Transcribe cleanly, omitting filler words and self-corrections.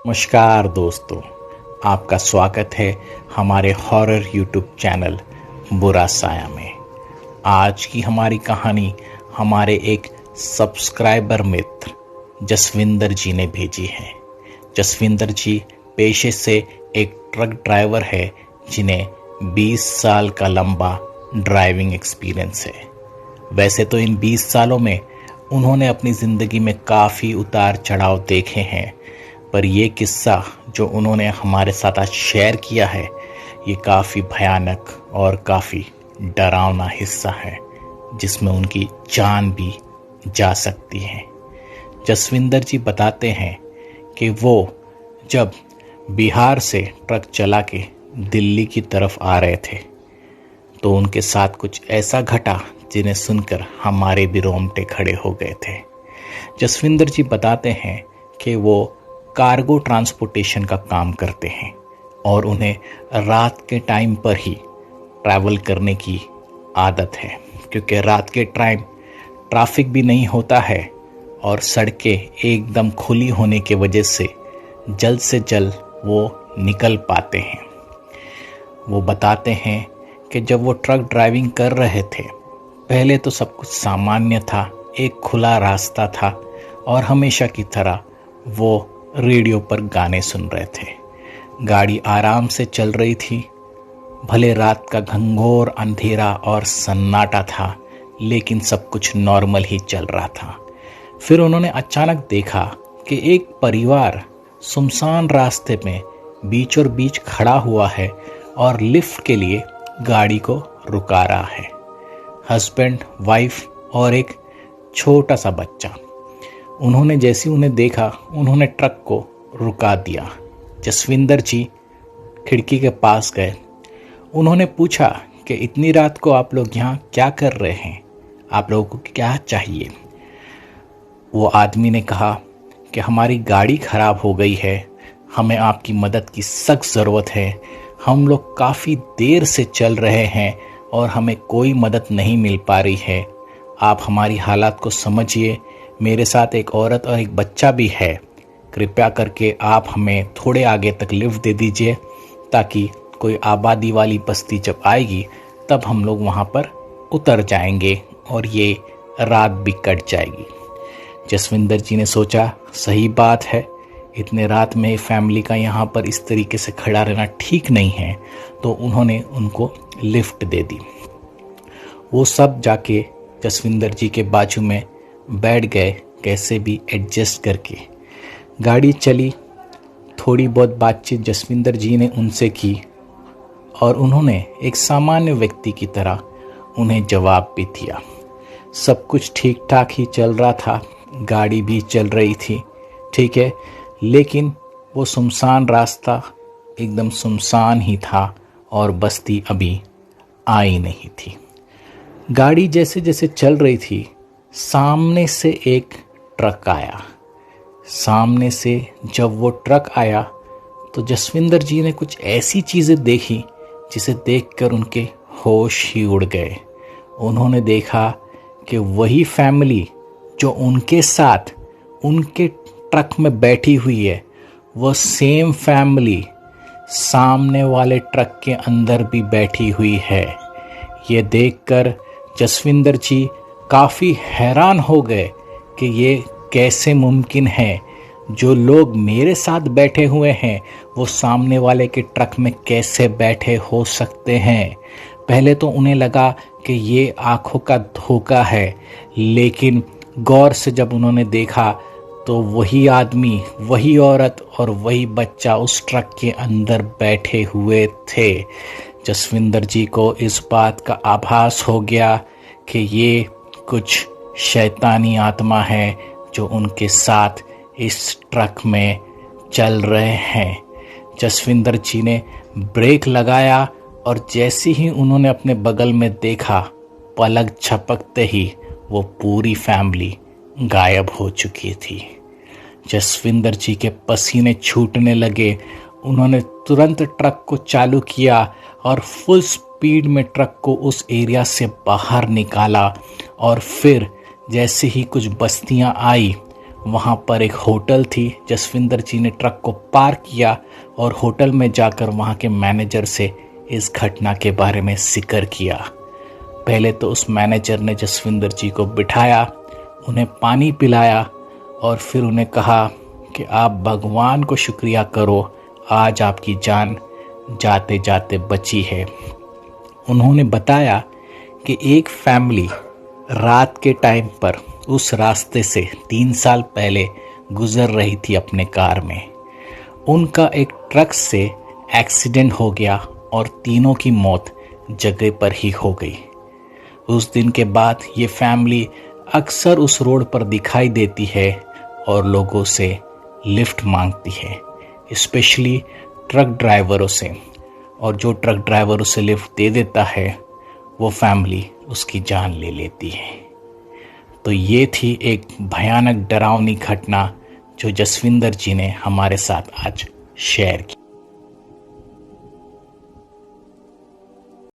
नमस्कार दोस्तों, आपका स्वागत है हमारे हॉरर यूट्यूब चैनल बुरा साया में। आज की हमारी कहानी हमारे एक सब्सक्राइबर मित्र जसविंदर जी ने भेजी है। जसविंदर जी पेशे से एक ट्रक ड्राइवर है जिन्हें 20 साल का लंबा ड्राइविंग एक्सपीरियंस है। वैसे तो इन 20 सालों में उन्होंने अपनी ज़िंदगी में काफ़ी उतार चढ़ाव देखे हैं, पर ये किस्सा जो उन्होंने हमारे साथ आज शेयर किया है ये काफ़ी भयानक और काफ़ी डरावना हिस्सा है, जिसमें उनकी जान भी जा सकती है। जसविंदर जी बताते हैं कि वो जब बिहार से ट्रक चला के दिल्ली की तरफ आ रहे थे तो उनके साथ कुछ ऐसा घटा जिन्हें सुनकर हमारे भी रोंगटे खड़े हो गए थे। जसविंदर जी बताते हैं कि वो कार्गो ट्रांसपोर्टेशन का काम करते हैं और उन्हें रात के टाइम पर ही ट्रैवल करने की आदत है, क्योंकि रात के टाइम ट्रैफिक भी नहीं होता है और सड़कें एकदम खुली होने की वजह से जल्द वो निकल पाते हैं। वो बताते हैं कि जब वो ट्रक ड्राइविंग कर रहे थे पहले तो सब कुछ सामान्य था, एक खुला रास्ता था और हमेशा की तरह वो रेडियो पर गाने सुन रहे थे। गाड़ी आराम से चल रही थी। भले रात का घंघोर अंधेरा और सन्नाटा था, लेकिन सब कुछ नॉर्मल ही चल रहा था। फिर उन्होंने अचानक देखा कि एक परिवार सुनसान रास्ते में बीचों बीच खड़ा हुआ है और लिफ्ट के लिए गाड़ी को रुका रहा है। हस्बैंड, वाइफ और एक छोटा सा बच्चा। उन्होंने जैसे उन्हें देखा उन्होंने ट्रक को रुका दिया। जसविंदर जी खिड़की के पास गए। उन्होंने पूछा कि इतनी रात को आप लोग यहाँ क्या कर रहे हैं, आप लोगों को क्या चाहिए। वो आदमी ने कहा कि हमारी गाड़ी खराब हो गई है, हमें आपकी मदद की सख्त ज़रूरत है। हम लोग काफ़ी देर से चल रहे हैं और हमें कोई मदद नहीं मिल पा रही है। आप हमारी हालात को समझिए। मेरे साथ एक औरत और एक बच्चा भी है। कृपया करके आप हमें थोड़े आगे तक लिफ्ट दे दीजिए ताकि कोई आबादी वाली बस्ती जब आएगी तब हम लोग वहाँ पर उतर जाएंगे और ये रात भी कट जाएगी। जसविंदर जी ने सोचा सही बात है, इतने रात में फैमिली का यहाँ पर इस तरीके से खड़ा रहना ठीक नहीं है, तो उन्होंने उनको लिफ्ट दे दी। वो सब जाके जसविंदर जी के बाजू में बैठ गए, कैसे भी एडजस्ट करके। गाड़ी चली। थोड़ी बहुत बातचीत जसविंदर जी ने उनसे की और उन्होंने एक सामान्य व्यक्ति की तरह उन्हें जवाब भी दिया। सब कुछ ठीक ठाक ही चल रहा था, गाड़ी भी चल रही थी, ठीक है, लेकिन वो सुनसान रास्ता एकदम सुनसान ही था और बस्ती अभी आई नहीं थी। गाड़ी जैसे जैसे चल रही थी, सामने से एक ट्रक आया। सामने से जब वो ट्रक आया तो जसविंदर जी ने कुछ ऐसी चीज़ें देखी जिसे देखकर उनके होश ही उड़ गए। उन्होंने देखा कि वही फैमिली जो उनके साथ उनके ट्रक में बैठी हुई है, वो सेम फैमिली सामने वाले ट्रक के अंदर भी बैठी हुई है। ये देखकर जसविंदर जी काफ़ी हैरान हो गए कि ये कैसे मुमकिन है, जो लोग मेरे साथ बैठे हुए हैं वो सामने वाले के ट्रक में कैसे बैठे हो सकते हैं। पहले तो उन्हें लगा कि ये आंखों का धोखा है, लेकिन गौर से जब उन्होंने देखा तो वही आदमी, वही औरत और वही बच्चा उस ट्रक के अंदर बैठे हुए थे। जसविंदर जी को इस बात का आभास हो गया कि ये कुछ शैतानी आत्मा है जो उनके साथ इस ट्रक में चल रहे हैं। जसविंदर जी ने ब्रेक लगाया और जैसे ही उन्होंने अपने बगल में देखा, पलक झपकते ही वो पूरी फैमिली गायब हो चुकी थी। जसविंदर जी के पसीने छूटने लगे। उन्होंने तुरंत ट्रक को चालू किया और फुल स्पीड में ट्रक को उस एरिया से बाहर निकाला और फिर जैसे ही कुछ बस्तियां आई वहाँ पर एक होटल थी। जसविंदर जी ने ट्रक को पार्क किया और होटल में जाकर वहाँ के मैनेजर से इस घटना के बारे में जिक्र किया। पहले तो उस मैनेजर ने जसविंदर जी को बिठाया, उन्हें पानी पिलाया और फिर उन्हें कहा कि आप भगवान को शुक्रिया करो, आज आपकी जान जाते जाते बची है। उन्होंने बताया कि एक फैमिली रात के टाइम पर उस रास्ते से 3 साल पहले गुजर रही थी अपने कार में। उनका एक ट्रक से एक्सीडेंट हो गया और तीनों की मौत जगह पर ही हो गई। उस दिन के बाद ये फैमिली अक्सर उस रोड पर दिखाई देती है और लोगों से लिफ्ट मांगती है, स्पेशली ट्रक ड्राइवरों से। और जो ट्रक ड्राइवर उसे लिफ्ट दे देता है वो फैमिली उसकी जान ले लेती है। तो ये थी एक भयानक डरावनी घटना जो जसविंदर जी ने हमारे साथ आज शेयर की।